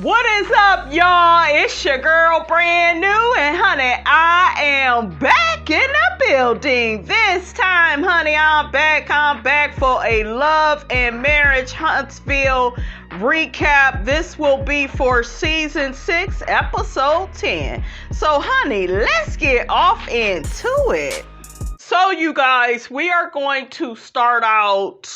What is up, y'all? It's your girl, brand new, and honey, I am back in the building. This time, honey, I'm back for a Love and Marriage Huntsville recap. This will be for season 6, episode 10. So, honey, let's get off into it. So, you guys, we are going to start out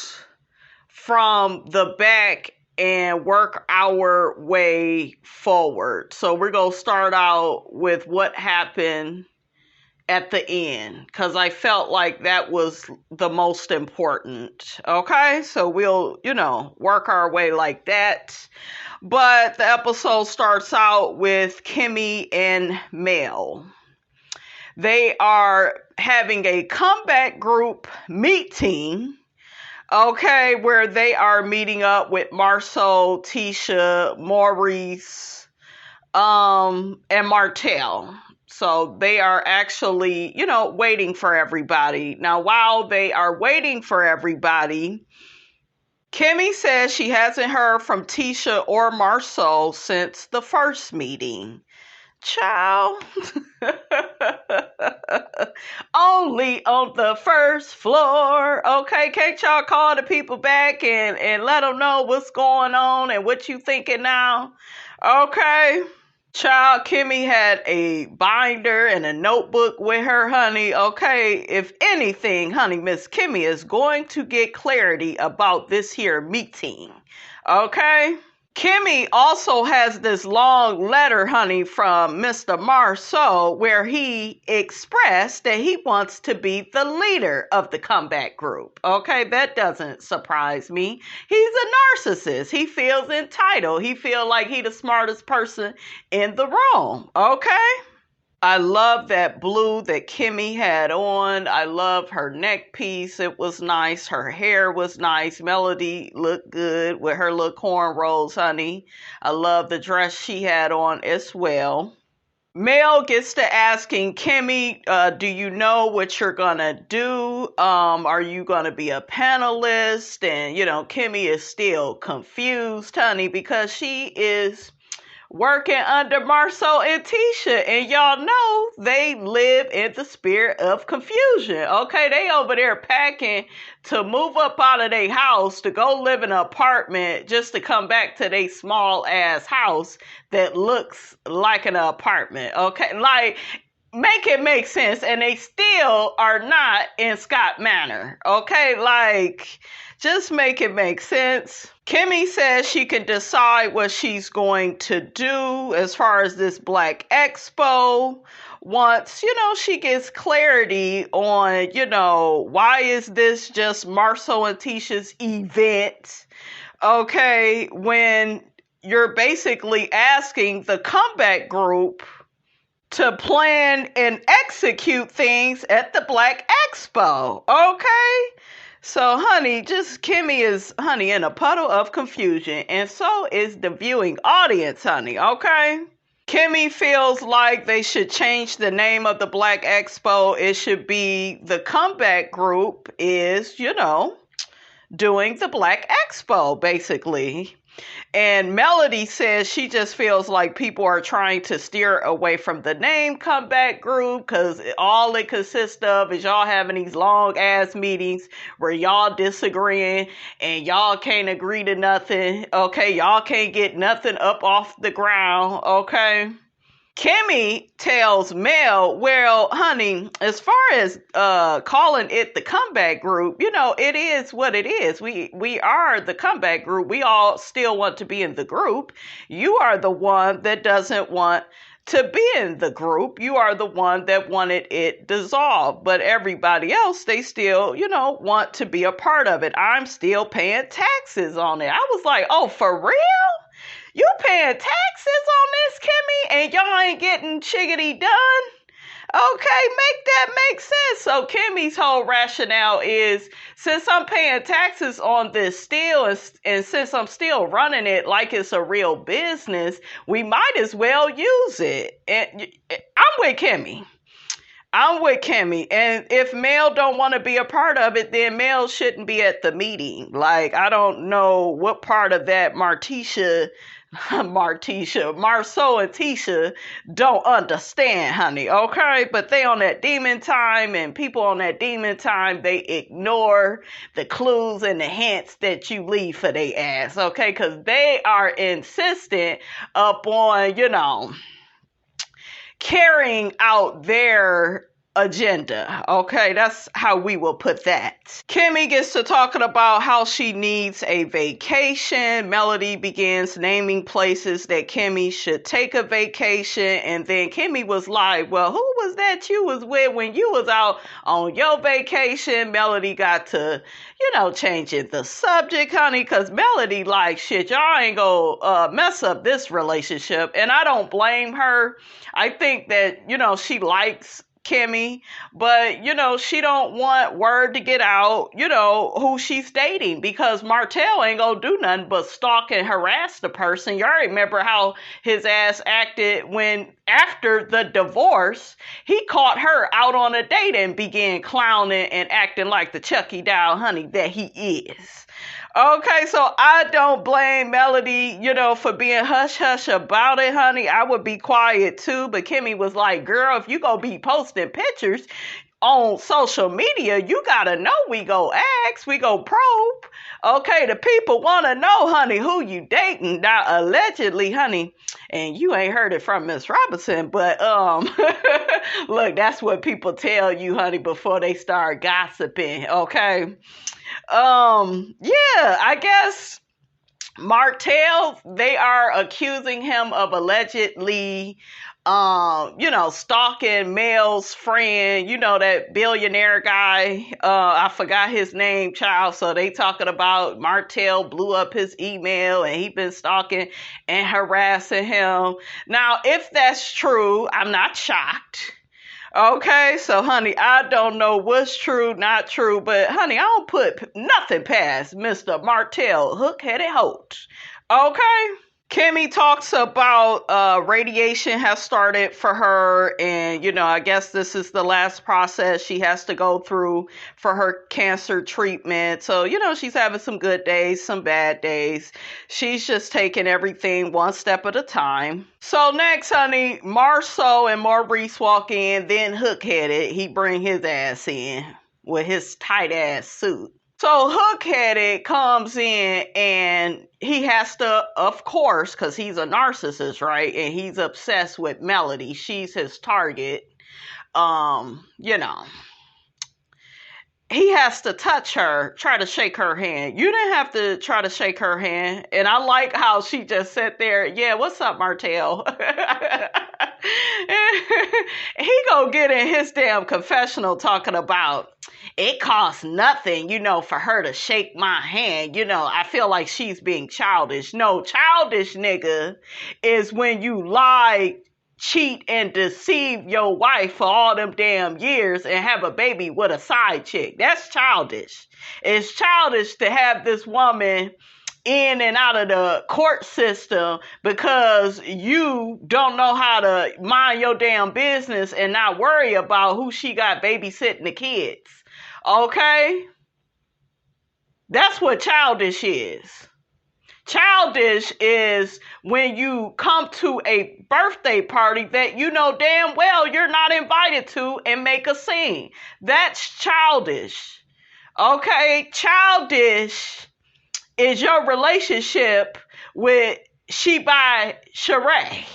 from the back and work our way forward. So we're going to start out with what happened at the end, because I felt like that was the most important. Okay, so we'll, work our way like that. But the episode starts out with Kimmy and Mel. They are having a comeback group meeting. Okay, where they are meeting up with MARSAU, Tisha, Maurice, and Martell. So they are actually, waiting for everybody. Now, while they are waiting for everybody, Kimmy says she hasn't heard from Tisha or MARSAU since the first meeting. Child. Only on the first floor. Okay, can't y'all call the people back and let them know what's going on and what you thinking now? Okay. Child, Kimmy had a binder and a notebook with her, honey. Okay, if anything, honey, Miss Kimmy is going to get clarity about this here meeting. Okay? Kimmy also has this long letter, honey, from Mr. MARSAU, where he expressed that he wants to be the leader of the comeback group. Okay, that doesn't surprise me. He's a narcissist. He feels entitled. He feels like he's the smartest person in the room. Okay? I love that blue that Kimmy had on. I love her neck piece. It was nice. Her hair was nice. Melody looked good with her little cornrows, honey. I love the dress she had on as well. Mel gets to asking Kimmy, do you know what you're going to do? Are you going to be a panelist? And, Kimmy is still confused, honey, because she is working under MARSAU and Tisha, and y'all know they live in the spirit of confusion. Okay, they over there packing to move up out of their house to go live in an apartment just to come back to their small ass house that looks like an apartment. Okay, like, make it make sense, and they still are not in Scott Manor. Okay, like, just make it make sense. Kimmy says she can decide what she's going to do as far as this Black Expo once, she gets clarity on, why is this just MARSAU and Tisha's event? Okay, when you're basically asking the comeback group to plan and execute things at the Black Expo. Okay? So, honey, Kimmy is, honey, in a puddle of confusion. And so is the viewing audience, honey. Okay? Kimmy feels like they should change the name of the Black Expo. It should be the comeback group is, doing the Black Expo, basically. And Melody says she just feels like people are trying to steer away from the name comeback group because all it consists of is y'all having these long ass meetings where y'all disagreeing and y'all can't agree to nothing. Okay, y'all can't get nothing up off the ground. Okay. Kimmy tells Mel, well, honey, as far as calling it the comeback group, it is what it is. We are the comeback group. We all still want to be in the group. You are the one that doesn't want to be in the group. You are the one that wanted it dissolved. But everybody else, they still, want to be a part of it. I'm still paying taxes on it. I was like, oh, for real? You paying taxes on this, Kimmy, and y'all ain't getting chiggity done? Okay, make that make sense. So Kimmy's whole rationale is, since I'm paying taxes on this still, and since I'm still running it like it's a real business, we might as well use it. And I'm with Kimmy. I'm with Kimmy, and if Mel don't want to be a part of it, then Mel shouldn't be at the meeting. Like, I don't know what part of that Martisha, MARSAU and Tisha don't understand, honey, okay? But they on that demon time, and people on that demon time, they ignore the clues and the hints that you leave for their ass, okay? Because they are insistent upon, carrying out their agenda. Okay, that's how we will put that. Kimmy gets to talking about how she needs a vacation. Melody begins naming places that Kimmy should take a vacation, and then Kimmy was like, well, who was that you was with when you was out on your vacation? Melody got to, changing the subject, honey, because Melody like, shit, y'all ain't gonna mess up this relationship, and I don't blame her. I think that, she likes Kimmy, but she don't want word to get out, who she's dating, because Martell ain't gonna do nothing but stalk and harass the person. Y'all remember how his ass acted when after the divorce, he caught her out on a date and began clowning and acting like the Chucky doll honey that he is. Okay, so I don't blame Melody, for being hush-hush about it, honey. I would be quiet too, but Kimmy was like, girl, if you gonna be posting pictures on social media, you gotta know we go ask, we go probe. Okay, the people wanna know, honey, who you dating. Now, allegedly, honey, and you ain't heard it from Miss Robinson, but look, that's what people tell you, honey, before they start gossiping, okay? I guess Martell, they are accusing him of allegedly, stalking Mel's friend, that billionaire guy, I forgot his name, child. So they talking about Martell blew up his email and he been stalking and harassing him. Now, if that's true, I'm not shocked. Okay, so honey, I don't know what's true, not true, but honey, I don't put nothing past Mr. Martell, hook-headed Holt. Okay? Kimmy talks about radiation has started for her, and I guess this is the last process she has to go through for her cancer treatment. So she's having some good days, some bad days. She's just taking everything one step at a time. So next, honey, MARSAU and Maurice walk in, then Hook-headed, he bring his ass in with his tight ass suit. So Hook-headed comes in and he has to, of course, because he's a narcissist, right? And he's obsessed with Melody. She's his target. He has to touch her, try to shake her hand. You didn't have to try to shake her hand. And I like how she just sat there. Yeah, what's up, Martell? He gonna get in his damn confessional talking about it costs nothing, for her to shake my hand. I feel like she's being childish. No, childish, nigga, is when you lie, cheat, and deceive your wife for all them damn years and have a baby with a side chick. That's childish. It's childish to have this woman in and out of the court system because you don't know how to mind your damn business and not worry about who she got babysitting the kids. Okay? That's what childish is. Childish is when you come to a birthday party that you know damn well you're not invited to and make a scene. That's childish. Okay? Childish is your relationship with Sheba Sheree.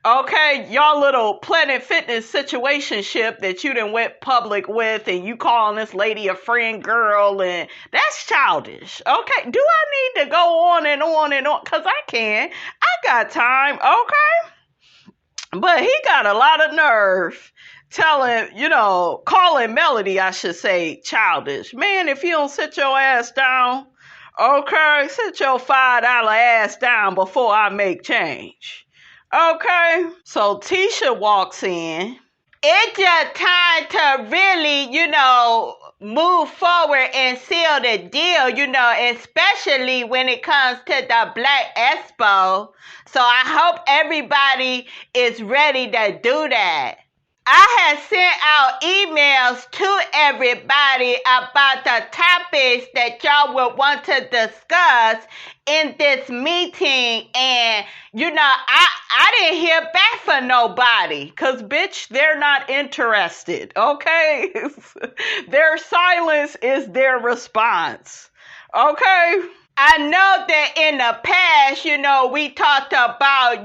Okay, y'all little Planet Fitness situationship that you done went public with, and you calling this lady a friend girl, and that's childish. Okay, do I need to go on and on and on? Because I can. I got time, okay? But he got a lot of nerve calling Melody, I should say, childish. Man, if you don't sit your ass down, okay, sit your $5 ass down before I make change. Okay, so Tisha walks in. It's just time to really, move forward and seal the deal, especially when it comes to the Black Expo. So I hope everybody is ready to do that. I had sent out emails to everybody about the topics that y'all would want to discuss in this meeting, and I didn't hear back from nobody, cause bitch, they're not interested, okay? Their silence is their response, okay? I know that in the past, we talked about,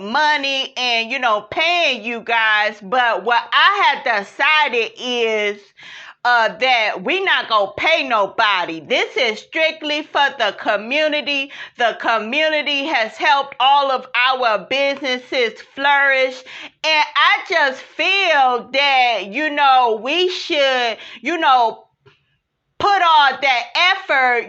money and, paying you guys. But what I had decided is that we not going to pay nobody. This is strictly for the community. The community has helped all of our businesses flourish. And I just feel that, we should, put all that effort,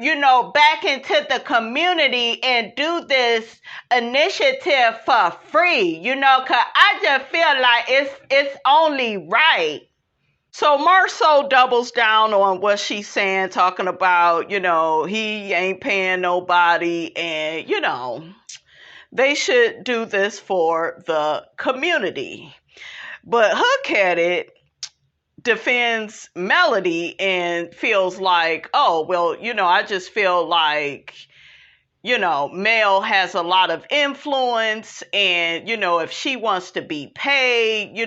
back into the community and do this initiative for free, cause I just feel like it's only right. So MARSAU doubles down on what she's saying, talking about, he ain't paying nobody and, they should do this for the community. But Hook-Headed defends Melody and feels like, oh, well, I just feel like, Mel has a lot of influence and, if she wants to be paid, you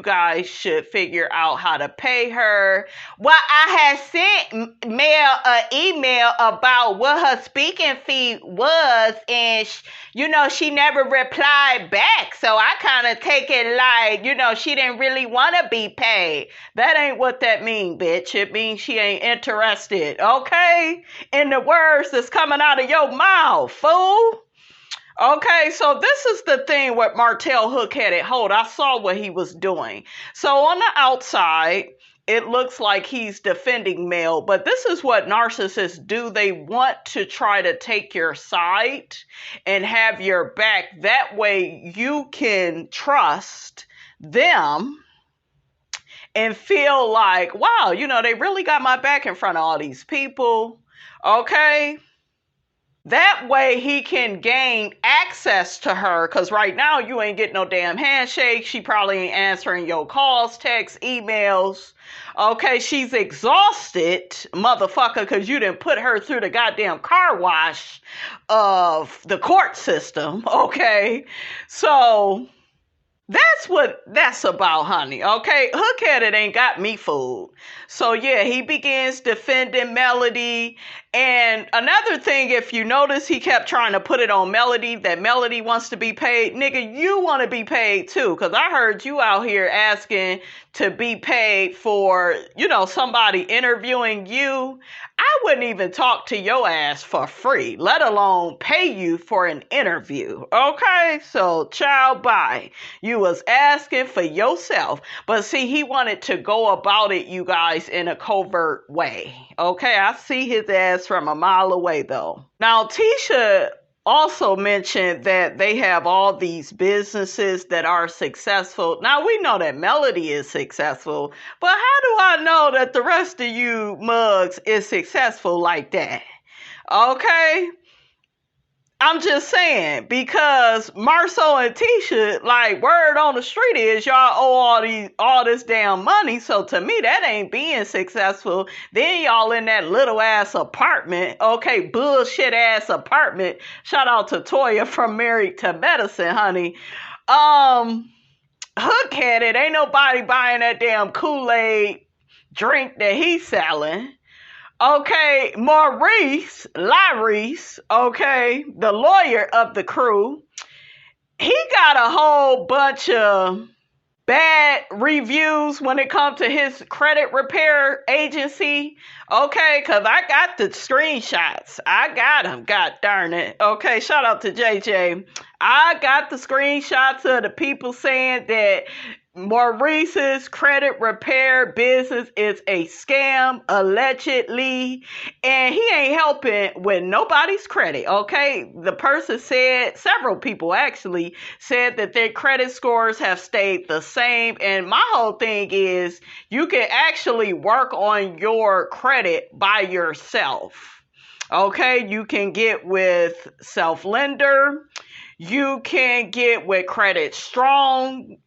guys should figure out how to pay her. Well, I had sent Mel an email about what her speaking fee was, and she never replied back. So I kind of take it like, she didn't really want to be paid. That ain't what that mean, bitch. It means she ain't interested, okay? In the words that's coming out of your mouth, fool. Okay, so this is the thing with Martell Hook-Headed. I saw what he was doing. So on the outside, it looks like he's defending Mel, but this is what narcissists do. They want to try to take your side and have your back. That way you can trust them and feel like, wow, they really got my back in front of all these people. Okay? That way he can gain access to her, because right now you ain't getting no damn handshake. She probably ain't answering your calls, texts, emails. Okay, she's exhausted, motherfucker, because you didn't put her through the goddamn car wash of the court system. Okay, so that's what that's about, honey. Okay, Hook-Headed ain't got me fooled. So yeah, he begins defending Melody. And another thing, if you notice, he kept trying to put it on Melody, that Melody wants to be paid. Nigga, you want to be paid too, because I heard you out here asking to be paid for, somebody interviewing you. I wouldn't even talk to your ass for free, let alone pay you for an interview. Okay, so child, bye. You was asking for yourself. But see, he wanted to go about it, you guys, in a covert way. Okay, I see his ass from a mile away though. Now, Tisha also mentioned that they have all these businesses that are successful. Now, we know that Melody is successful, but how do I know that the rest of you mugs is successful like that? Okay? I'm just saying, because MARSAU and Tisha, like, word on the street is y'all owe all this damn money. So to me, that ain't being successful. Then y'all in that little ass apartment, okay, bullshit ass apartment. Shout out to Toya from Married to Medicine, honey. Hook-Headed, ain't nobody buying that damn Kool-Aid drink that he's selling. Okay, Larice, okay, the lawyer of the crew, he got a whole bunch of bad reviews when it comes to his credit repair agency. Okay, because I got the screenshots. I got them, god darn it. Okay, shout out to JJ. I got the screenshots of the people saying that Maurice's credit repair business is a scam, allegedly, and he ain't helping with nobody's credit, okay? The person said, several people actually said that their credit scores have stayed the same, and my whole thing is you can actually work on your credit by yourself, okay? You can get with Self-Lender, you can get with Credit Strong,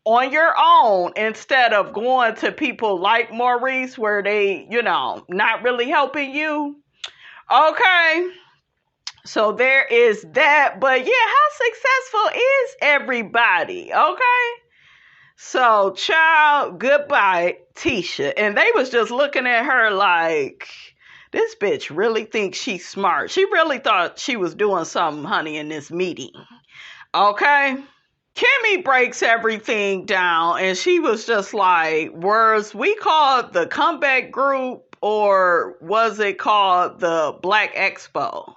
on your own instead of going to people like Maurice where they, not really helping you. Okay. So there is that. But yeah, how successful is everybody? Okay. So, child, goodbye, Tisha. And they was just looking at her like, this bitch really thinks she's smart. She really thought she was doing something, honey, in this meeting. Okay? Kimmy breaks everything down, and she was just like, was we called the comeback group, or was it called the Black Expo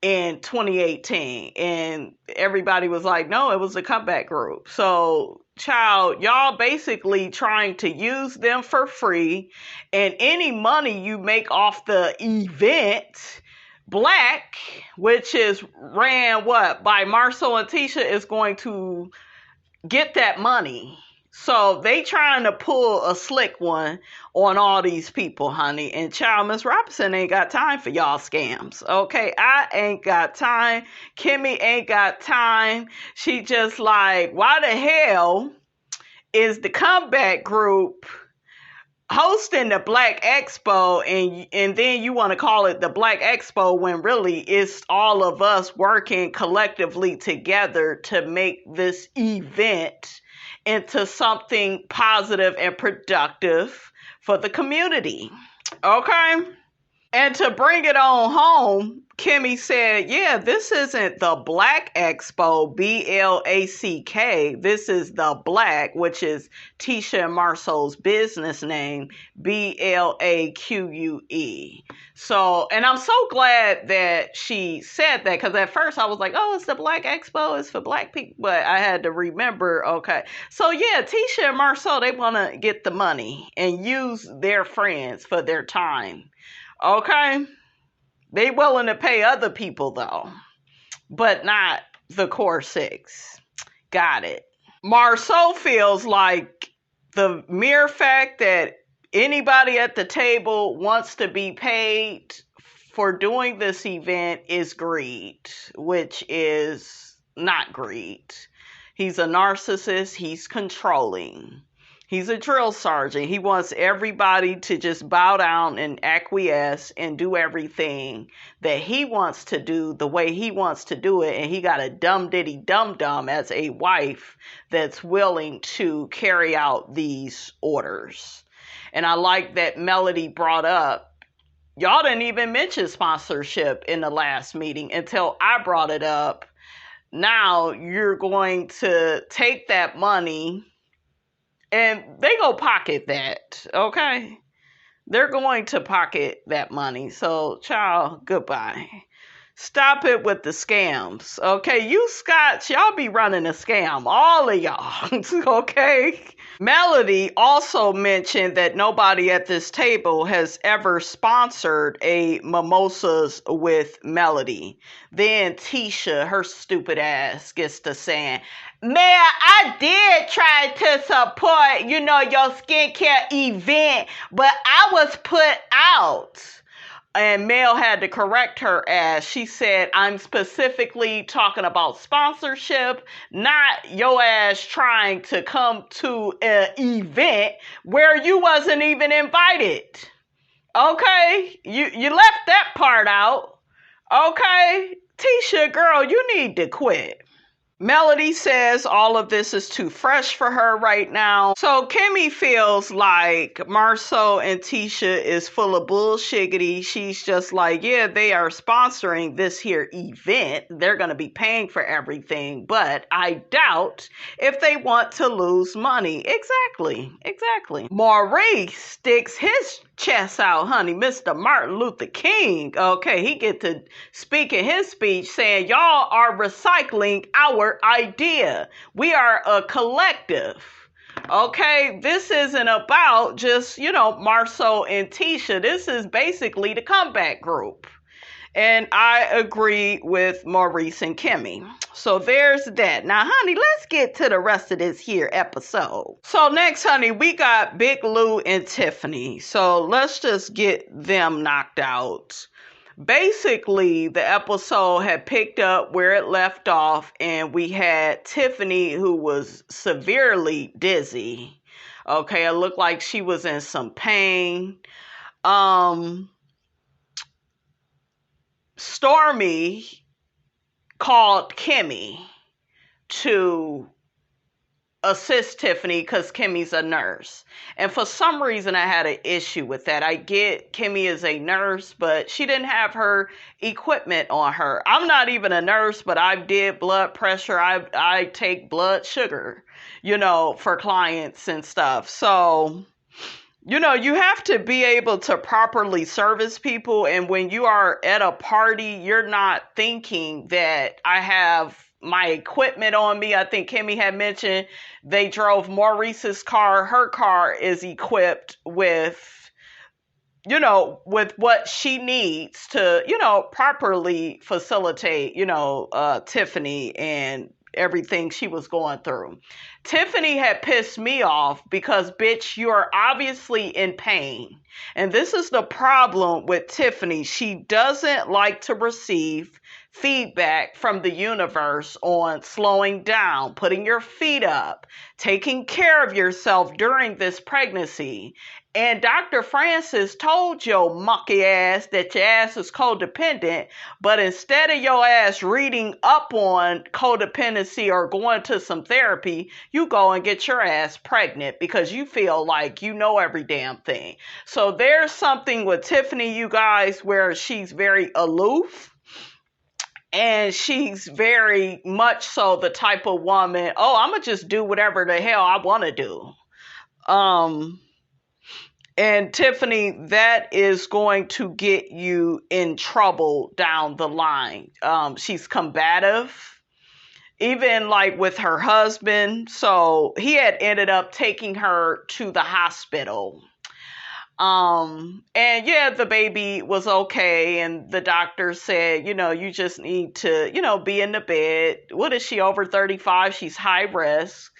in 2018? And everybody was like, no, it was the comeback group. So, child, y'all basically trying to use them for free, and any money you make off the event, BLAQUE, which is ran by MARSAU and Tisha, is going to get that money. So they trying to pull a slick one on all these people, honey. And child, Miss Robinson ain't got time for y'all scams. Okay, I ain't got time. Kimmy ain't got time. She just like, why the hell is the comeback group hosting the Black Expo, and then you want to call it the Black Expo when really it's all of us working collectively together to make this event into something positive and productive for the community. Okay? And to bring it on home, Kimmy said, yeah, this isn't the Black Expo, BLACK. This is the BLAQUE, which is Tisha and MARSAU's business name, BLAQUE. So, and I'm so glad that she said that, because at first I was like, oh, it's the Black Expo, it's for Black people. But I had to remember, okay. So yeah, Tisha and MARSAU, they want to get the money and use their friends for their time. Okay? They willing to pay other people though, but not the core six. Got it. MARSAU feels like the mere fact that anybody at the table wants to be paid for doing this event is greed, which is not greed. He's a narcissist. He's controlling. He's a drill sergeant. He wants everybody to just bow down and acquiesce and do everything that he wants to do the way he wants to do it. And he got a dumb diddy dum dum as a wife that's willing to carry out these orders. And I like that Melody brought up, y'all didn't even mention sponsorship in the last meeting until I brought it up. Now you're going to take that money and they go pocket that, okay? They're going to pocket that money. So, child, goodbye. Stop it with the scams, okay? You Scots, y'all be running a scam, all of y'all, okay? Melody also mentioned that nobody at this table has ever sponsored a mimosas with Melody. Then Tisha, her stupid ass, gets to saying, man, I did try to support, your skincare event, but I was put out. And Mel had to correct her ass. She said, I'm specifically talking about sponsorship, not your ass trying to come to an event where you wasn't even invited. Okay? You left that part out. Okay? Tisha, girl, you need to quit. Melody says all of this is too fresh for her right now. So Kimmy feels like MARSAU and Tisha is full of bullshiggity. She's just like, yeah, they are sponsoring this here event. They're going to be paying for everything. But I doubt if they want to lose money. Exactly. Maurice sticks his chest out, honey. Mr. Martin Luther King. Okay, he get to speak in his speech saying, y'all are recycling our idea. We are a collective. Okay, this isn't about just, MARSAU and Tisha. This is basically the comeback group. And I agree with Maurice and Kimmy. So there's that. Now, honey, let's get to the rest of this here episode. So next, honey, we got Big Lou and Tiffany. So let's just get them knocked out. basically the episode had picked up where it left off, and we had Tiffany, who was severely dizzy. Okay, it looked like she was in some pain. Stormy called Kimmy to assist Tiffany because Kimmy's a nurse. And for some reason, I had an issue with that. I get Kimmy is a nurse, but she didn't have her equipment on her. I'm not even a nurse, but I did blood pressure. I take blood sugar, for clients and stuff. So, you have to be able to properly service people. And when you are at a party, you're not thinking that I have my equipment on me. I think Kimmy had mentioned they drove Maurice's car. Her car is equipped with, with what she needs to, properly facilitate, Tiffany and everything she was going through. Tiffany had pissed me off because, bitch, you are obviously in pain. And this is the problem with Tiffany. She doesn't like to receive feedback from the universe on slowing down, putting your feet up, taking care of yourself during this pregnancy. And Dr. Francis told your monkey ass that your ass is codependent, but instead of your ass reading up on codependency or going to some therapy, you go and get your ass pregnant because you feel like you know every damn thing. So there's something with Tiffany, you guys, where she's very aloof. And she's very much so the type of woman, I'm going to just do whatever the hell I want to do. And Tiffany, that is going to get you in trouble down the line. She's combative, even like with her husband. So he had ended up taking her to the hospital. And yeah, the baby was okay. And the doctor said, you just need to, be in the bed. What is she, over 35? She's high risk.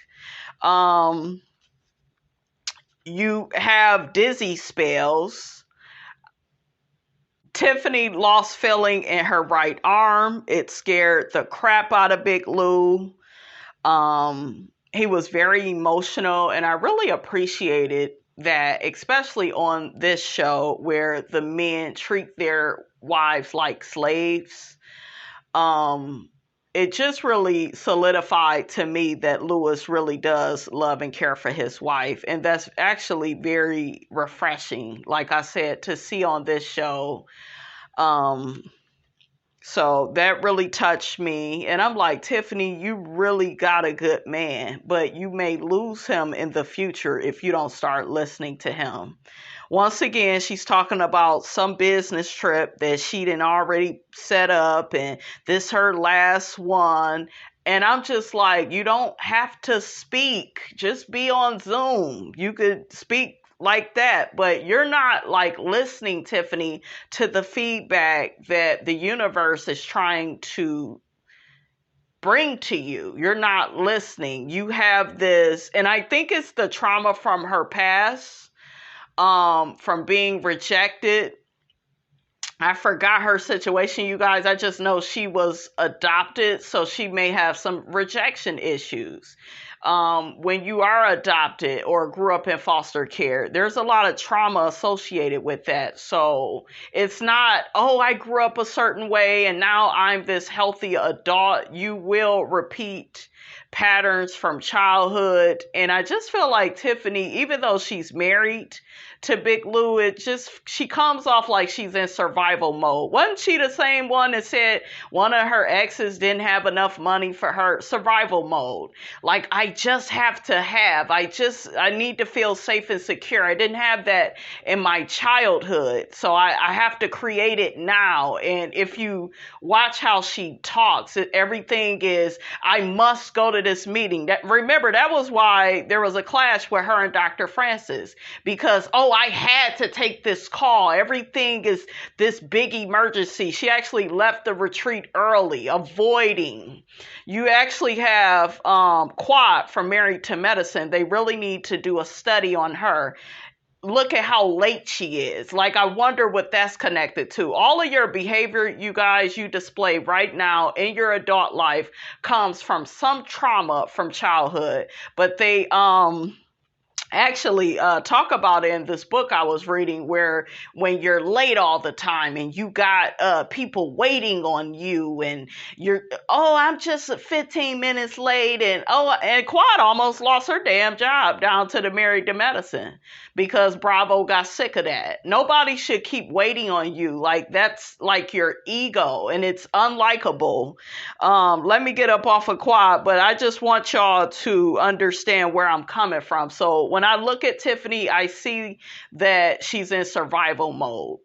You have dizzy spells. Tiffany lost feeling in her right arm. It scared the crap out of Big Lou. He was very emotional, and I really appreciated that, especially on this show where the men treat their wives like slaves. It just really solidified to me that Lewis really does love and care for his wife. And that's actually very refreshing, like I said, to see on this show. So that really touched me. And I'm like, Tiffany, you really got a good man, but you may lose him in the future if you don't start listening to him. Once again, she's talking about some business trip that she done already set up, and this her last one. And I'm just like, you don't have to speak. Just be on Zoom. You could speak like that, but you're not like listening, Tiffany, to the feedback that the universe is trying to bring to you. You're not listening. You have this, and I think it's the trauma from her past. From being rejected. I forgot her situation, you guys. I just know she was adopted, so she may have some rejection issues. When you are adopted or grew up in foster care, there's a lot of trauma associated with that. So it's not, I grew up a certain way and now I'm this healthy adult. You will repeat patterns from childhood. And I just feel like Tiffany, even though she's married to Big Lou, she comes off like she's in survival mode. Wasn't she the same one that said one of her exes didn't have enough money for her? Survival mode. Like, I need to feel safe and secure. I didn't have that in my childhood. So I have to create it now. And if you watch how she talks, everything is, I must go to this meeting. Remember, that was why there was a clash with her and Dr. Francis, because, I had to take this call. Everything is this big emergency. She actually left the retreat early, avoiding. You actually have Quad from Married to Medicine. They really need to do a study on her. look at how late she is. Like, I wonder what that's connected to. All of your behavior, you guys, you display right now in your adult life comes from some trauma from childhood. But they actually talk about it in this book I was reading, where when you're late all the time and you got people waiting on you, and I'm just 15 minutes late, and Quad almost lost her damn job down to the Married to Medicine because Bravo got sick of that. Nobody should keep waiting on you. Like, that's like your ego, and it's unlikable. Let me get up off of Quad, but I just want y'all to understand where I'm coming from. So when I look at Tiffany, I see that she's in survival mode,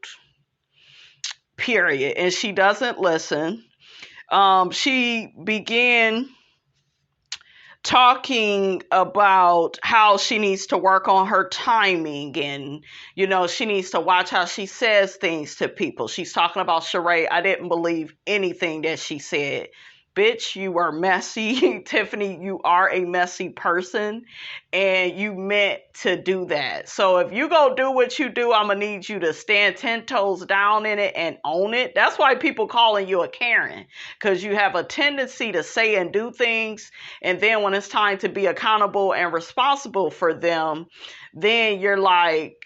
period. And she doesn't listen. She began talking about how she needs to work on her timing, and she needs to watch how she says things to people. She's talking about Sheree. I didn't believe anything that she said. Bitch, you are messy. Tiffany, you are a messy person, and you meant to do that. So if you go do what you do, I'm going to need you to stand 10 toes down in it and own it. That's why people calling you a Karen, because you have a tendency to say and do things, and then when it's time to be accountable and responsible for them, then you're like,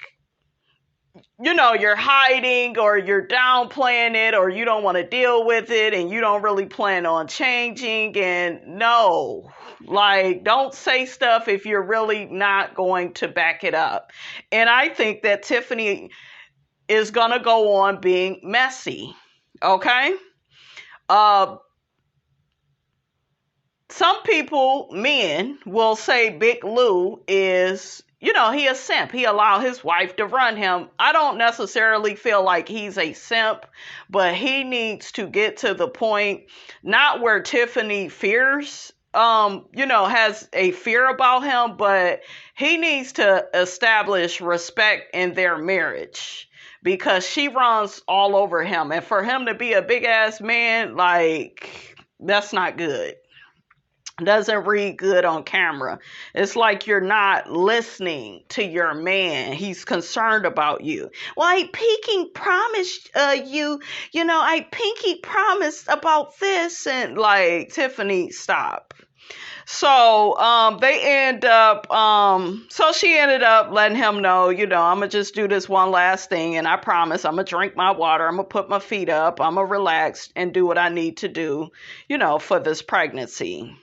you're hiding, or you're downplaying it, or you don't want to deal with it, and you don't really plan on changing. And no, like, don't say stuff if you're really not going to back it up. And I think that Tiffany is going to go on being messy. Okay? Some people, men, will say Big Lou is, he a simp. He allowed his wife to run him. I don't necessarily feel like he's a simp, but he needs to get to the point, not where Tiffany fears, has a fear about him, but he needs to establish respect in their marriage, because she runs all over him. And for him to be a big ass man, like, that's not good. Doesn't read good on camera. It's like you're not listening to your man. He's concerned about you. Well, I pinky promised I pinky promised about this, and like, Tiffany, stop. So they end up so she ended up letting him know, I'm gonna just do this one last thing, and I promise I'm gonna drink my water, I'm gonna put my feet up, I'm gonna relax and do what I need to do, for this pregnancy.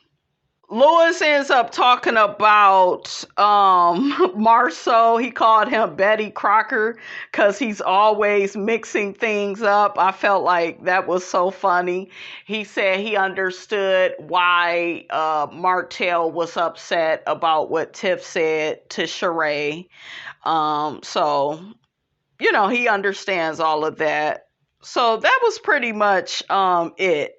Lewis ends up talking about MARSAU. He called him Betty Crocker because he's always mixing things up. I felt like that was so funny. He said he understood why Martell was upset about what Tiff said to Sheree. So, he understands all of that. So that was pretty much it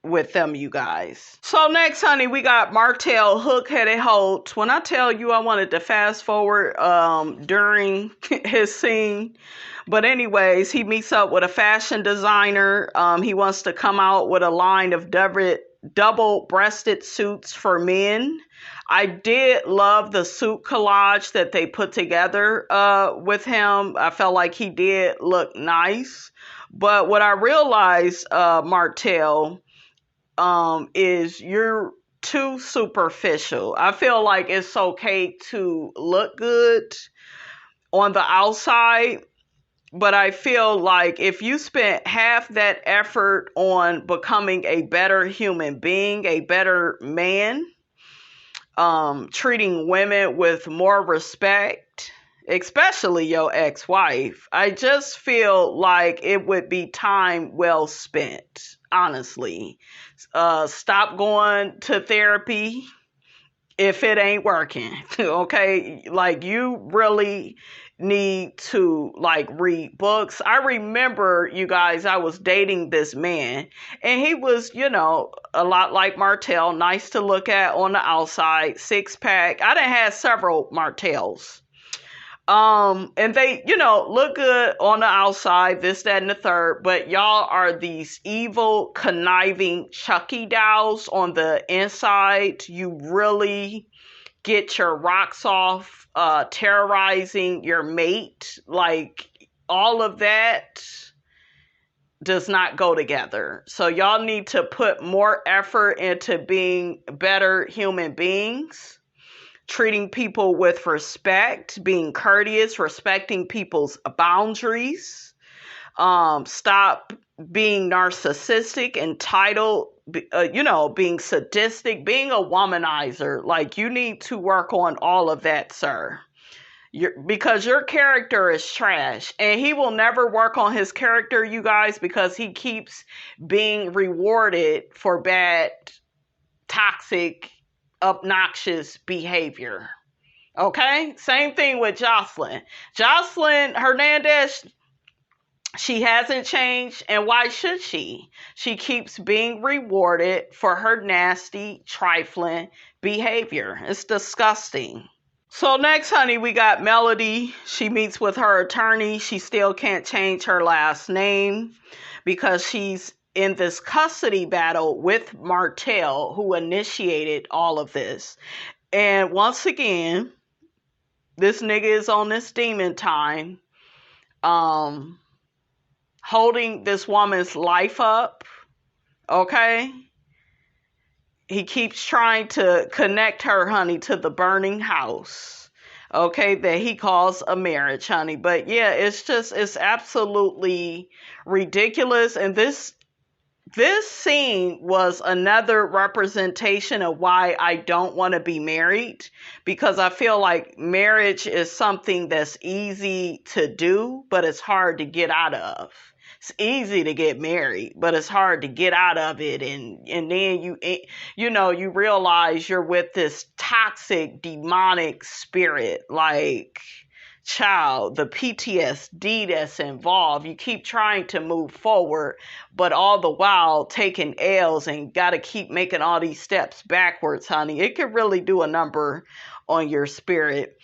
with them, you guys. So next, honey, we got Martell hook-headed Holt. When I tell you I wanted to fast forward during his scene. But anyways, he meets up with a fashion designer. He wants to come out with a line of double-breasted suits for men. I did love the suit collage that they put together with him. I felt like he did look nice. But what I realized, Martell, is you're too superficial. I feel like it's okay to look good on the outside, but I feel like if you spent half that effort on becoming a better human being, a better man, treating women with more respect, especially your ex-wife, I just feel like it would be time well spent, honestly. Stop going to therapy if it ain't working, okay? Like, you really need to, like, read books. I remember, you guys, I was dating this man, and he was, a lot like Martell, nice to look at on the outside, six-pack. I done had several Martells. And they, look good on the outside, this, that, and the third, but y'all are these evil, conniving Chucky dolls on the inside. You really get your rocks off, terrorizing your mate. Like, all of that does not go together. So y'all need to put more effort into being better human beings, treating people with respect, being courteous, respecting people's boundaries. Stop being narcissistic, entitled, being sadistic, being a womanizer. Like, you need to work on all of that, sir. Because your character is trash, and he will never work on his character, you guys, because he keeps being rewarded for bad, toxic, obnoxious behavior. Okay? Same thing with Jocelyn. Jocelyn Hernandez, she hasn't changed, and why should she? She keeps being rewarded for her nasty, trifling behavior. It's disgusting. So next, honey, we got Melody. She meets with her attorney. She still can't change her last name because she's in this custody battle with Martell, who initiated all of this. And once again, this nigga is on this demon time, holding this woman's life up, okay? He keeps trying to connect her, honey, to the burning house, okay, that he calls a marriage, honey. But yeah, it's absolutely ridiculous. And this scene was another representation of why I don't want to be married, because I feel like marriage is something that's easy to do, but it's hard to get out of. It's easy to get married, but it's hard to get out of it. And then you realize you're with this toxic, demonic spirit. Like, child, the PTSD that's involved. You keep trying to move forward, but all the while taking L's and got to keep making all these steps backwards, honey. It could really do a number on your spirit.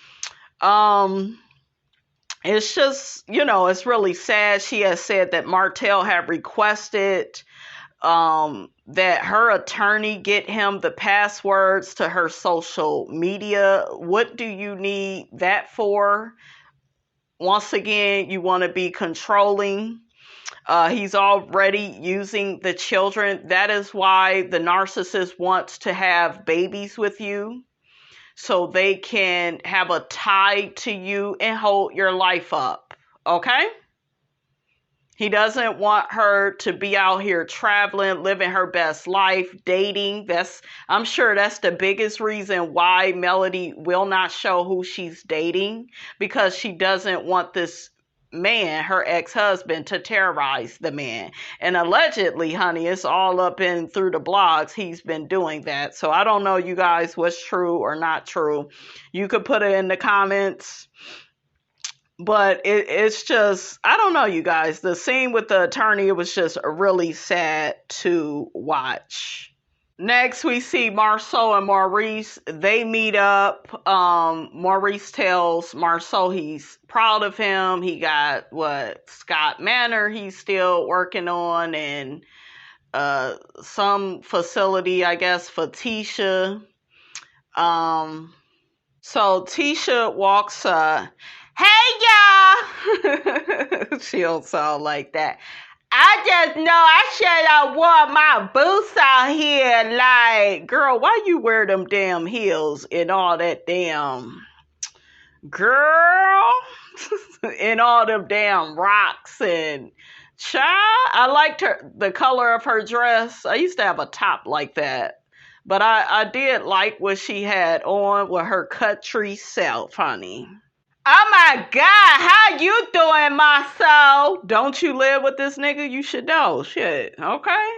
It's just, it's really sad. She has said that Martell had requested that her attorney get him the passwords to her social media. What do you need that for? Once again, you want to be controlling. He's already using the children. That is why the narcissist wants to have babies with you, so they can have a tie to you and hold your life up. Okay? He doesn't want her to be out here traveling, living her best life, dating. I'm sure that's the biggest reason why Melody will not show who she's dating, because she doesn't want this man, her ex-husband, to terrorize the man. And allegedly, honey, it's all up in through the blogs, he's been doing that. So I don't know, you guys, what's true or not true. You could put it in the comments. But it's just, I don't know, you guys. The scene with the attorney, it was just really sad to watch. Next, we see MARSAU and Maurice. They meet up. Maurice tells MARSAU he's proud of him. He got, Scott Manor he's still working on, and some facility, I guess, for Tisha. So Tisha walks, hey, y'all. She don't sound like that. I just know I should have wore my boots out here. Like, girl, why you wear them damn heels and all that damn, girl, and all them damn rocks and child. I liked the color of her dress. I used to have a top like that. But I did like what she had on with her country self, honey. Oh my God, how you doing, MARSAU? Don't you live with this nigga? You should know. Shit, okay?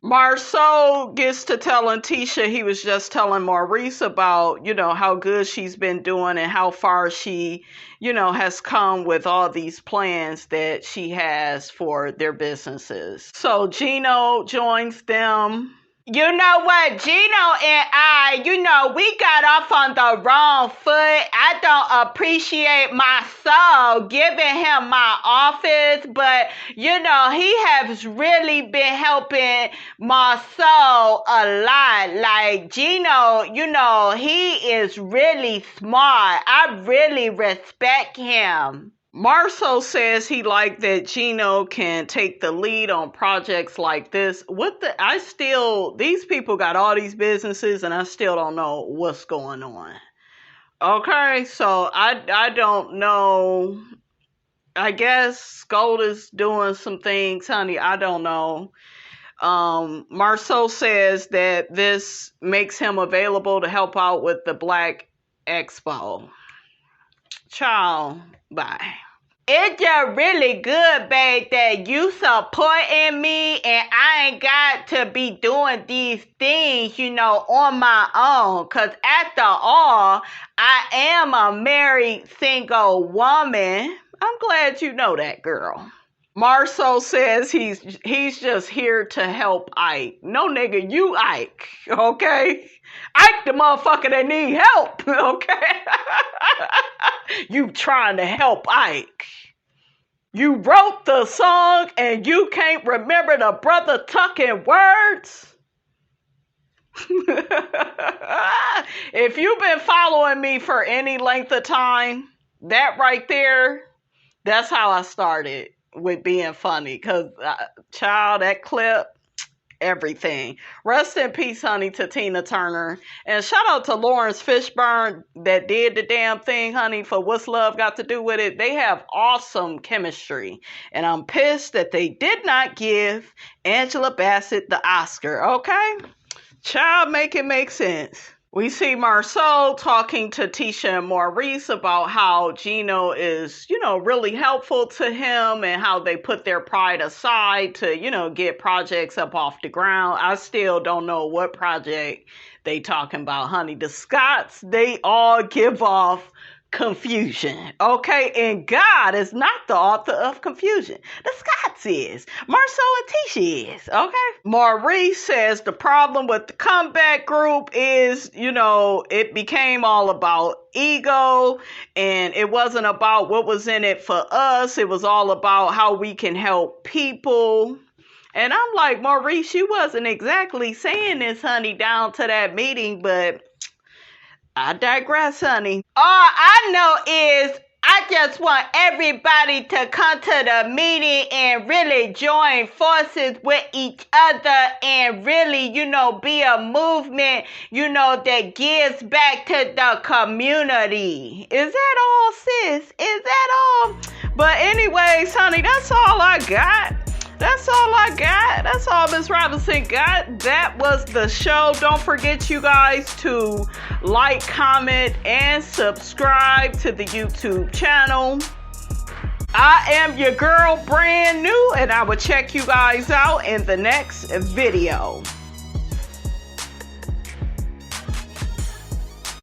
MARSAU gets to telling Tisha he was just telling Maurice about, how good she's been doing and how far she, has come with all these plans that she has for their businesses. So Gino joins them. You know what, Gino and I, we got off on the wrong foot. I don't appreciate MARSAU giving him my office, but, he has really been helping MARSAU a lot. Like, Gino, he is really smart. I really respect him. MARSAU says he like that Gino can take the lead on projects like this. These people got all these businesses and I still don't know what's going on. Okay, so I don't know. I guess Gold is doing some things, honey. I don't know. MARSAU says that this makes him available to help out with the BLAQUE EXPO. Ciao. Bye. It's just really good, babe, that you supporting me and I ain't got to be doing these things, on my own. Because after all, I am a married single woman. I'm glad you know that, girl. MARSAU says he's just here to help Ike. No, nigga, you Ike, okay? Ike the motherfucker that need help, okay? You trying to help Ike. You wrote the song and you can't remember the brother tucking words? If you've been following me for any length of time, that right there, that's how I started with being funny. Because, child, that clip, everything. Rest in peace, honey, to Tina Turner. And shout out to Lawrence Fishburne that did the damn thing, honey, for What's Love Got to Do with It. They have awesome chemistry. And I'm pissed that they did not give Angela Bassett the Oscar, okay? Child, make it make sense. We see MARSAU talking to Tisha and Maurice about how Gino is, really helpful to him and how they put their pride aside to, get projects up off the ground. I still don't know what project they talking about, honey. The Scotts, they all give off confusion, okay? And God is not the author of confusion. The Scotts is. MARSAU and Tisha is, okay? Maurice says the problem with the comeback group is, it became all about ego and it wasn't about what was in it for us. It was all about how we can help people. And I'm like, Maurice, you wasn't exactly saying this, honey, down to that meeting, but I digress, honey. All I know is I just want everybody to come to the meeting and really join forces with each other and really, be a movement, that gives back to the community. Is that all, sis? Is that all? But anyways, honey, that's all I got. That's all I got. That's all Miss Robinson got. That was the show. Don't forget, you guys, to like, comment, and subscribe to the YouTube channel. I am your girl, brand new, and I will check you guys out in the next video.